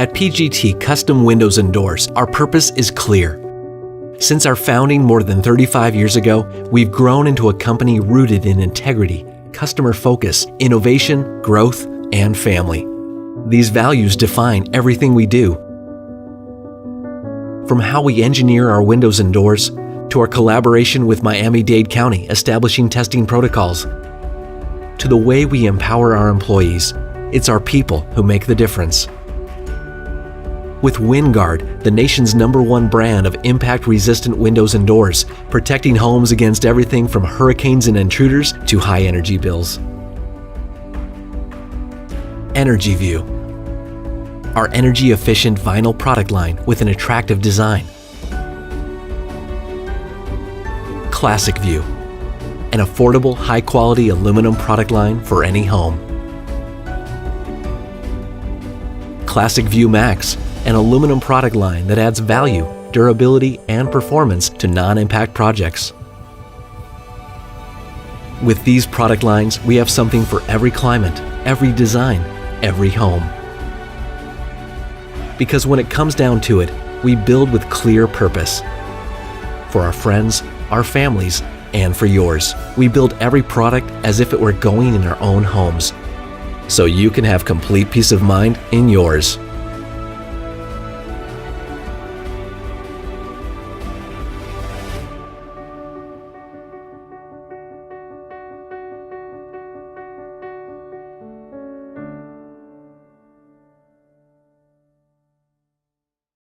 At PGT Custom Windows and Doors, our purpose is clear. Since our founding more than 35 years ago, we've grown into a company rooted in integrity, customer focus, innovation, growth, and family. These values define everything we do. From how we engineer our windows and doors, to our collaboration with Miami-Dade County establishing testing protocols, to the way we empower our employees, it's our people who make the difference. With WinGuard, the nation's #1 brand of impact-resistant windows and doors, protecting homes against everything from hurricanes and intruders to high energy bills. EnergyVue, our energy-efficient vinyl product line with an attractive design. ClassicVue, an affordable, high-quality aluminum product line for any home. ClassicVue Max, an aluminum product line that adds value, durability, and performance to non-impact projects. With these product lines, we have something for every climate, every design, every home. Because when it comes down to it, we build with clear purpose. For our friends, our families, and for yours. We build every product as if it were going in our own homes, so you can have complete peace of mind in yours.